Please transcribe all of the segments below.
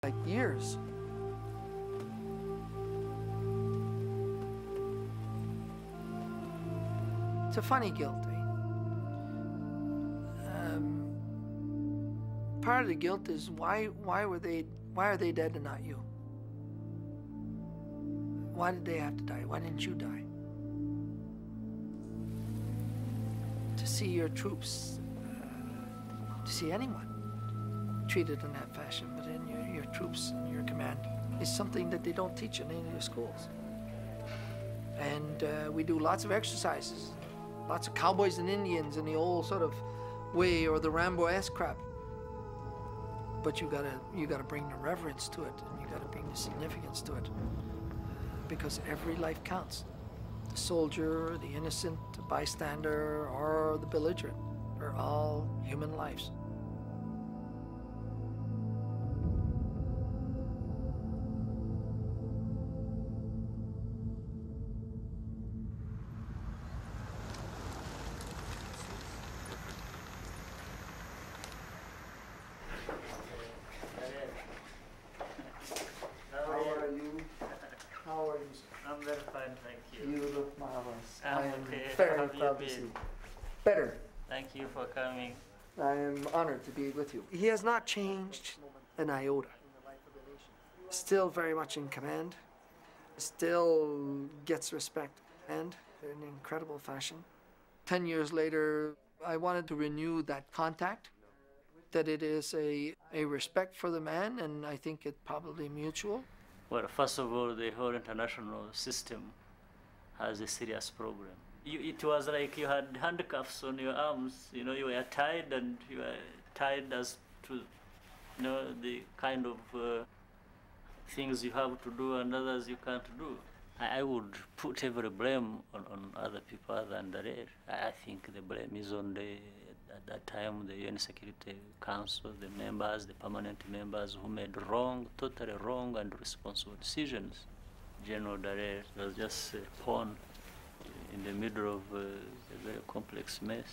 like years. It's a funny guilt, eh? Part of the guilt is why are they dead and not you? Why did they have to die? Why didn't you die? To see your troops, to see anyone treated in that fashion, but in your troops and your command, is something that they don't teach in any of your schools. And we do lots of exercises, lots of cowboys and Indians in the old sort of way, or the Rambo-esque crap. But you gotta bring the reverence to it, and you gotta bring the significance to it, because every life counts. The soldier, the innocent, the bystander, or the belligerent are all human lives. I'm very fine, thank you. You look marvelous. I'm I am okay. very How have you proud to been? see you. Better. Thank you for coming. I am honored to be with you. He has not changed an iota. Still very much in command. Still gets respect, and in an incredible fashion. 10 years later, I wanted to renew that contact, that it is a respect for the man, and I think it probably mutual. Well, first of all, the whole international system has a serious problem. It was like you had handcuffs on your arms. You know, you were tied, and you were tied as to, you know, the kind of things you have to do and others you can't do. I would put every blame on other people other than the red. I think the blame is on at that time, the UN Security Council, the members, the permanent members who made totally wrong and responsible decisions. General Dallaire was just a pawn in the middle of a very complex mess.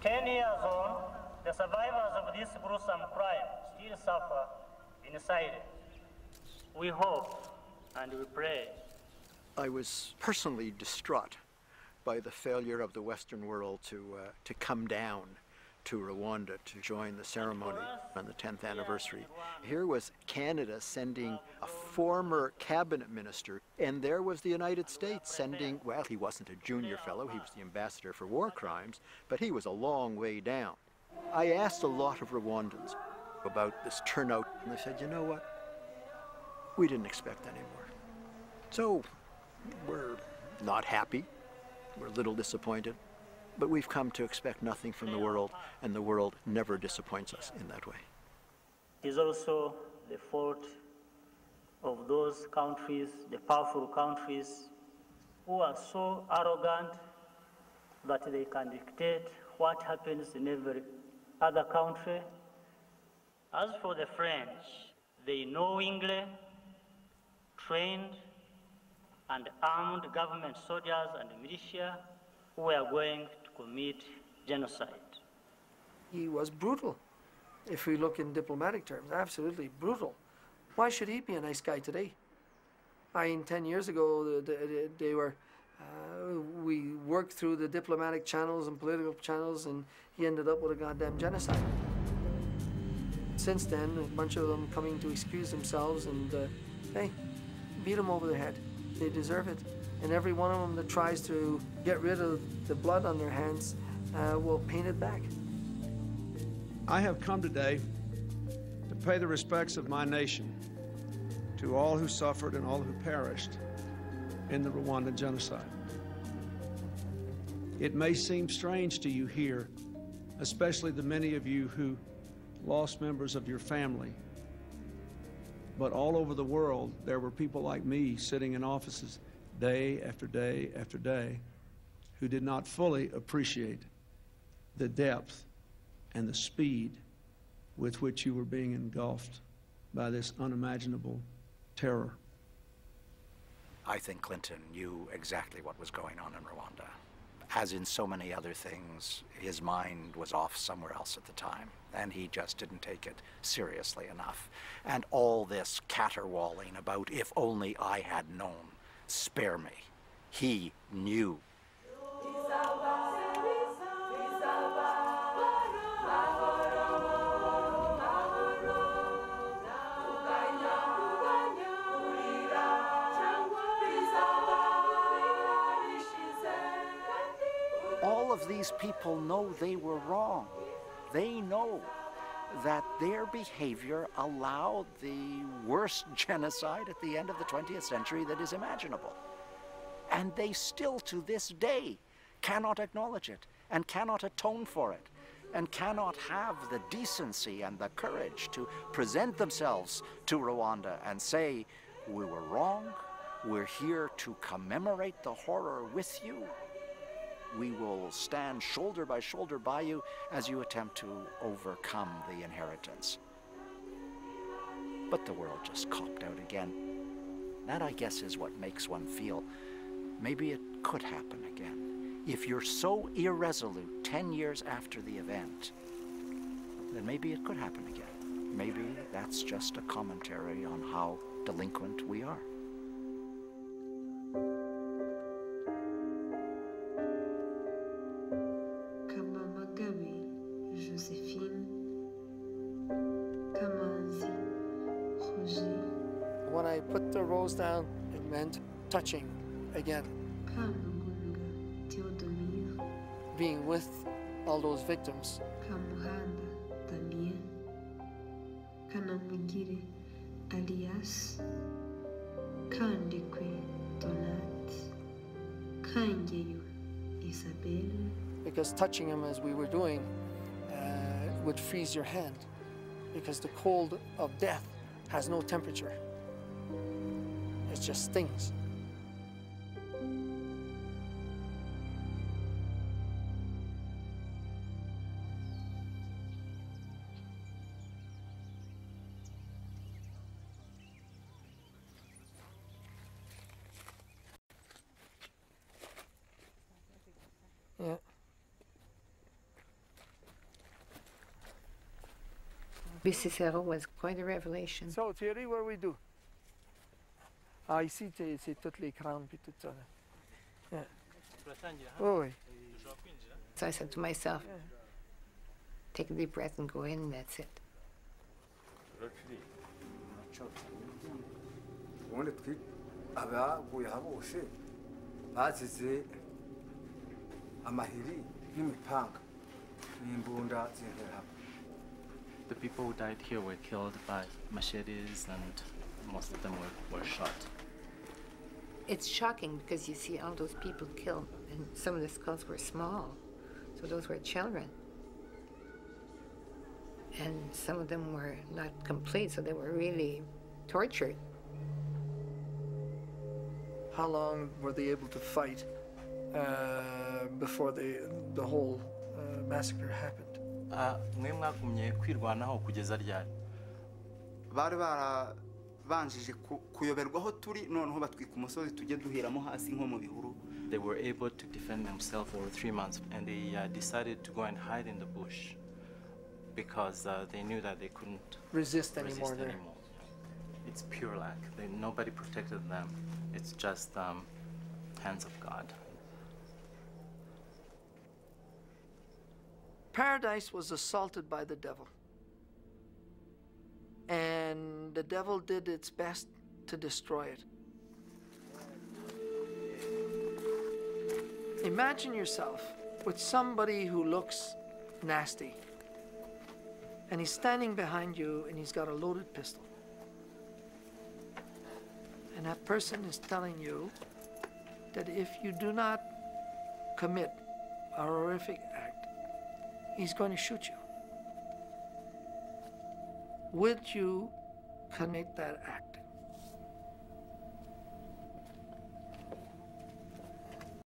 10 years on, the survivors of this gruesome crime still suffer in silence. We hope and we pray. I was personally distraught by the failure of the Western world to come down to Rwanda to join the ceremony on the 10th anniversary. Here was Canada sending a former cabinet minister, and there was the United States sending, well, he wasn't a junior fellow, he was the ambassador for war crimes, but he was a long way down. I asked a lot of Rwandans about this turnout, and they said, you know what? We didn't expect any more. So we're not happy, we're a little disappointed, but we've come to expect nothing from the world, and the world never disappoints us in that way. It is also the fault of those countries, the powerful countries, who are so arrogant that they can dictate what happens in every other country. As for the French, they knowingly trained and armed government soldiers and militia who were going to commit genocide. He was brutal, if we look in diplomatic terms, absolutely brutal. Why should he be a nice guy today? I mean, 10 years ago, they were, we worked through the diplomatic channels and political channels, and he ended up with a goddamn genocide. Since then, a bunch of them coming to excuse themselves, and hey, beat them over the head. They deserve it. And every one of them that tries to get rid of the blood on their hands will paint it back. I have come today to pay the respects of my nation to all who suffered and all who perished in the Rwandan genocide. It may seem strange to you here, especially the many of you who lost members of your family, but all over the world there were people like me sitting in offices day after day after day who did not fully appreciate the depth and the speed with which you were being engulfed by this unimaginable terror. I think Clinton knew exactly what was going on in Rwanda. As in so many other things, his mind was off somewhere else at the time, and he just didn't take it seriously enough. And all this caterwauling about if only I had known, spare me. He knew. All of these people know they were wrong. They know that their behavior allowed the worst genocide at the end of the 20th century that is imaginable. And they still, to this day, cannot acknowledge it and cannot atone for it and cannot have the decency and the courage to present themselves to Rwanda and say, we were wrong, we're here to commemorate the horror with you. We will stand shoulder by shoulder by you as you attempt to overcome the inheritance. But the world just copped out again. That, I guess, is what makes one feel maybe it could happen again. If you're so irresolute 10 years after the event, then maybe it could happen again. Maybe that's just a commentary on how delinquent we are. When I put the rose down, it meant touching again. Being with all those victims. Because touching him as we were doing would freeze your hand, because the cold of death has no temperature. It just stings. Yeah. Bisesero was quite a revelation. So, Thierry, what do we do? Ah, ici, c'est toutes les crânes puis tout ça. Yeah. Oh, oui. So I said to myself, take a deep breath and go in, and that's it. The people who died here were killed by machetes, and most of them were shot. It's shocking because you see all those people killed, and some of the skulls were small, so those were children. And some of them were not complete, so they were really tortured. How long were they able to fight before the whole massacre happened? Mwe mwagumye kwirwanaho kugeza ryari? Bari barabanjije kuyoberwa aho turi, noneho batwika umusozi tujye duhiramo hasi nko mu bihuru. They were able to defend themselves for 3 months, and they decided to go and hide in the bush because they knew that they couldn't resist anymore. It's pure lack. Nobody protected them. It's just hands of God. Paradise was assaulted by the devil. And the devil did its best to destroy it. Imagine yourself with somebody who looks nasty. And he's standing behind you and he's got a loaded pistol. And that person is telling you that if you do not commit a horrific act, he's going to shoot you. Would you commit that act?